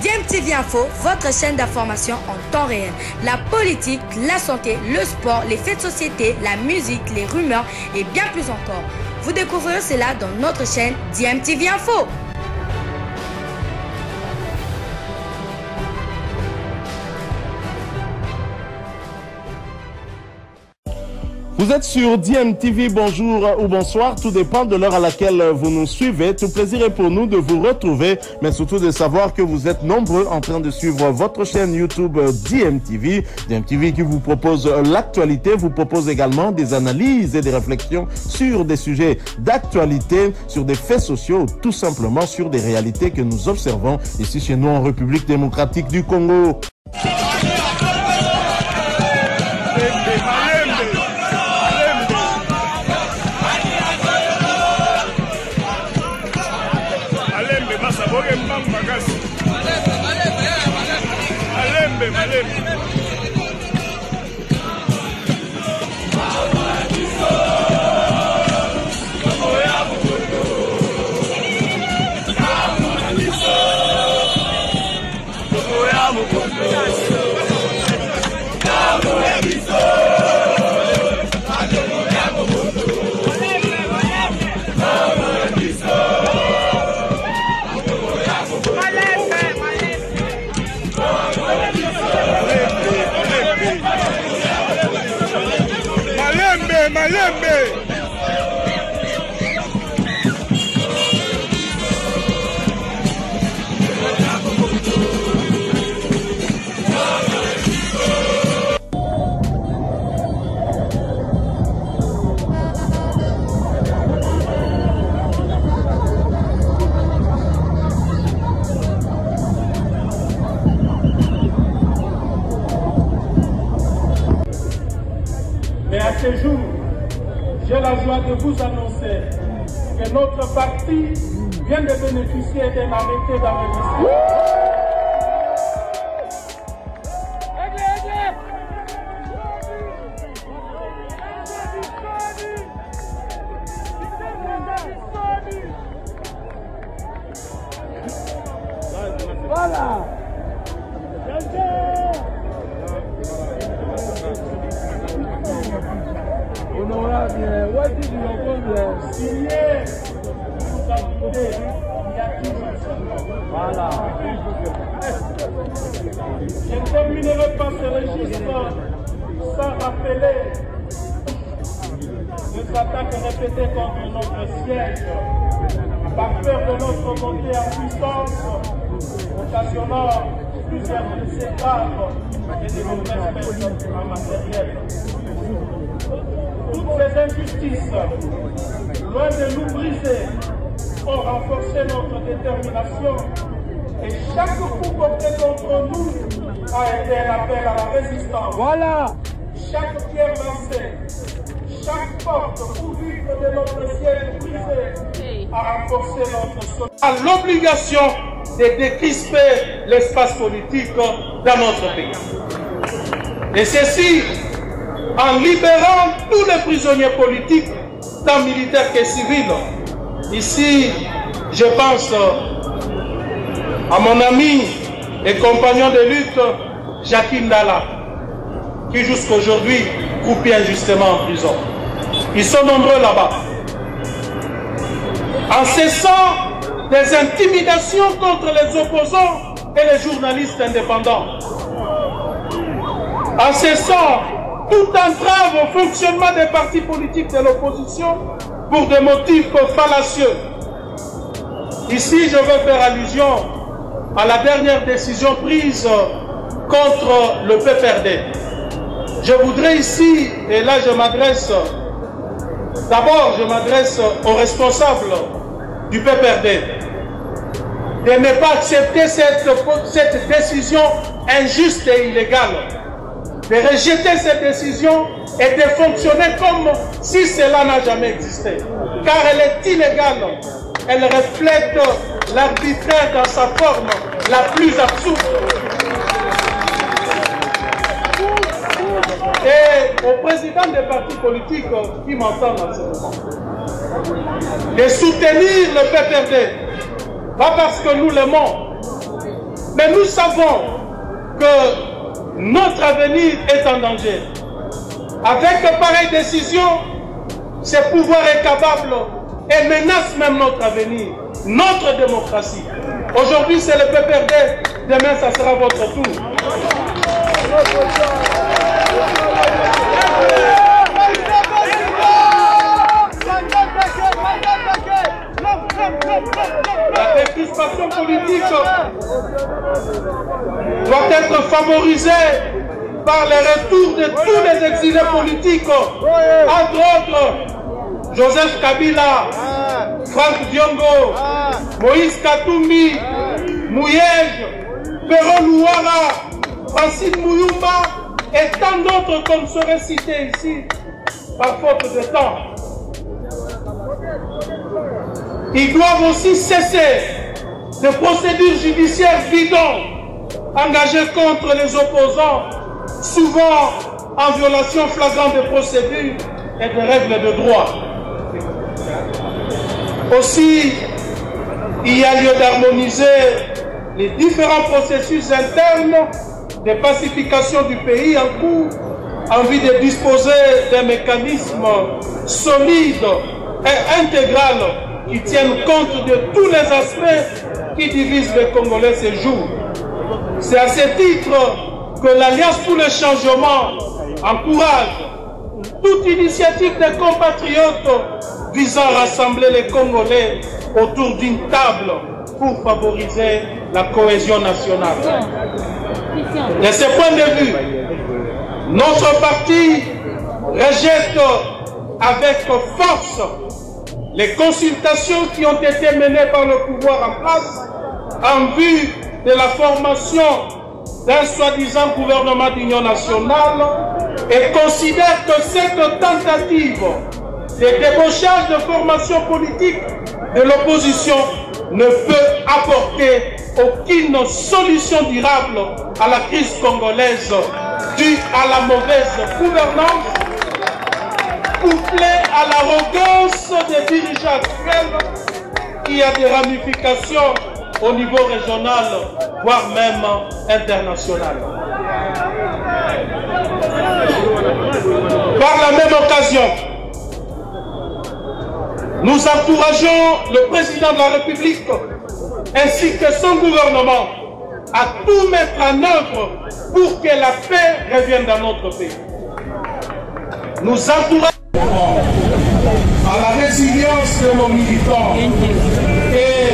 DMTV Info, votre chaîne d'information en temps réel. La politique, la santé, le sport, les faits de société, la musique, les rumeurs et bien plus encore. Vous découvrirez cela dans notre chaîne DMTV Info. Vous êtes sur DMTV, bonjour ou bonsoir, tout dépend de l'heure à laquelle vous nous suivez. Tout plaisir est pour nous de vous retrouver, mais surtout de savoir que vous êtes nombreux en train de suivre votre chaîne YouTube DMTV. DMTV qui vous propose l'actualité, vous propose également des analyses et des réflexions sur des sujets d'actualité, sur des faits sociaux, tout simplement sur des réalités que nous observons ici chez nous en République démocratique du Congo. Mais à ce jour, j'ai la joie de vous annoncer que notre parti vient de bénéficier d'un arrêté d'enregistrement. Voilà. Honorable, what did you propose? Signer, vous appliquez, il y a toujours. Voilà. Je ne terminerai pas ce registre sans rappeler les attaques répétées contre notre siège, par peur de notre montée en puissance, occasionnant plusieurs blessés graves et des mauvaises pertes en matériel. Toutes ces injustices, loin de nous briser, ont renforcé notre détermination et chaque coup porté contre nous a été un appel à la résistance. Voilà. Chaque pierre lancée, chaque porte ouverte de notre ciel brisé a renforcé notre soutien. À l'obligation de décrisper l'espace politique dans notre pays. Et ceci en libérant tous les prisonniers politiques, tant militaires que civils. Ici, je pense à mon ami et compagnon de lutte, Jacqueline Dalla, qui jusqu'aujourd'hui croupit injustement en prison. Ils sont nombreux là-bas. En cessant des intimidations contre les opposants et les journalistes indépendants. En cessant toute entrave au fonctionnement des partis politiques de l'opposition pour des motifs fallacieux. Ici, je veux faire allusion à la dernière décision prise contre le PPRD. Je voudrais ici, et là je m'adresse, d'abord je m'adresse aux responsables du PPRD, de ne pas accepter cette décision injuste et illégale, de rejeter cette décision et de fonctionner comme si cela n'a jamais existé. Car elle est illégale. Elle reflète l'arbitraire dans sa forme la plus absurde. Et au président des partis politiques qui m'entendent en ce moment, de soutenir le PPRD, pas parce que nous l'aimons, Mais nous savons que notre avenir est en danger. Avec de pareilles décisions, ces pouvoirs incapables et menacent même notre avenir, notre démocratie. Aujourd'hui, c'est le PPRD, demain, ça sera votre tour. La décrispation politique doit être favorisée par le retour de tous les exilés politiques, entre autres Joseph Kabila, Franck Diongo, Moïse Katumbi, Mouyej, Pero Louara, Francine Mouyumba et tant d'autres comme seraient cités ici par faute de temps. Ils doivent aussi cesser de procédures judiciaires bidons engagées contre les opposants, souvent en violation flagrante des procédures et des règles de droit. Aussi, il y a lieu d'harmoniser les différents processus internes de pacification du pays en cours en vue de disposer d'un mécanisme solide et intégral qui tiennent compte de tous les aspects qui divisent les Congolais ces jours. C'est à ce titre que l'Alliance pour le changement encourage toute initiative des compatriotes visant à rassembler les Congolais autour d'une table pour favoriser la cohésion nationale. De ce point de vue, notre parti rejette avec force les consultations qui ont été menées par le pouvoir en place en vue de la formation d'un soi-disant gouvernement d'union nationale et considère que cette tentative de débauchage de formation politique de l'opposition ne peut apporter aucune solution durable à la crise congolaise due à la mauvaise gouvernance, couplée à l'arrogance des dirigeants actuels qui a des ramifications au niveau régional, voire même international. Par la même occasion, nous encourageons le président de la République ainsi que son gouvernement à tout mettre en œuvre pour que la paix revienne dans notre pays. Nous encourageons à la résilience de nos militants et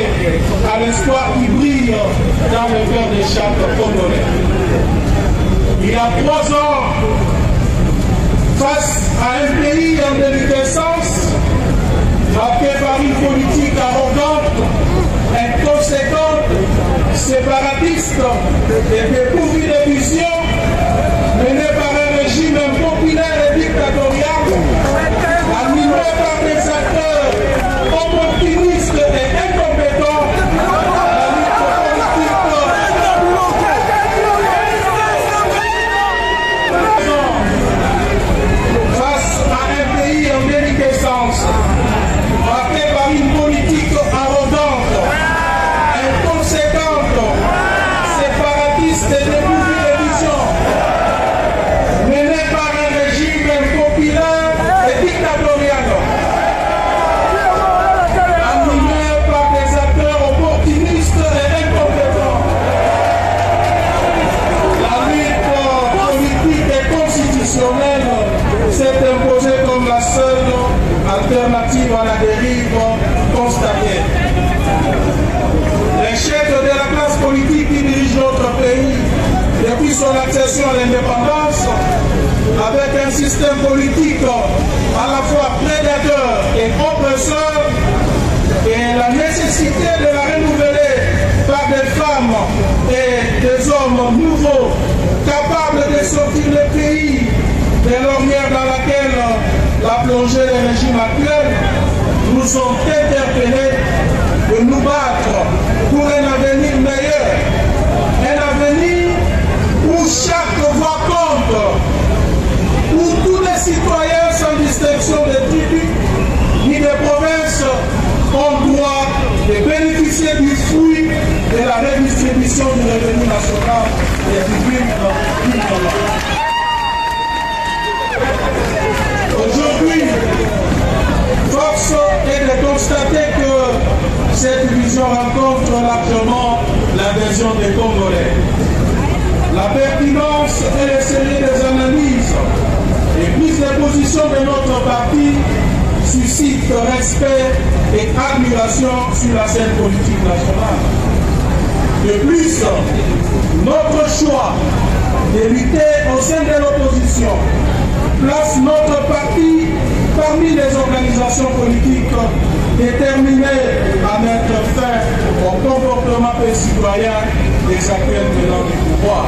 à l'espoir qui brille dans le cœur de chaque Congolais. Il y a 3 ans, face à un pays en déliquescence, marqué par une politique arrogante, inconséquente, séparatiste et dépourvue de vision, menée par un régime impopulaire et dictatorial, animé par des acteurs opportunistes et incompétents, face à un pays en déliquescence, marqué par une politique arrogante, inconséquente, séparatiste et dépourvue de vision, menée par un régime impopulaire et dictatorial, animé par des acteurs opportunistes et incompétents. La lutte politique et constitutionnelle s'est imposée comme la seule alternative à la dérive constatée. L'échec de la classe politique qui dirige notre pays depuis son accession à l'indépendance, avec un système politique à la fois prédateur et oppresseur, et la nécessité de la renouveler par des femmes et des hommes nouveaux, capables de sortir le pays de l'ornière dans laquelle l'a plongé le régime actuel, nous ont interpellés de nous battre pour un avenir meilleur, un avenir où chaque voix compte, où tous les citoyens sans distinction de tribus ni de provinces ont droit de bénéficier du fruit de la redistribution distribution du revenu national et du public. Aujourd'hui, force est de constater que cette vision rencontre largement l'adhésion des Congolais. La pertinence et le sérieux des analyses et prises de position de notre parti suscitent respect et admiration sur la scène politique nationale. De plus, notre choix de lutter au sein de l'opposition place notre parti parmi les organisations politiques déterminées à mettre fin au comportement citoyen des actuels tenants du pouvoir.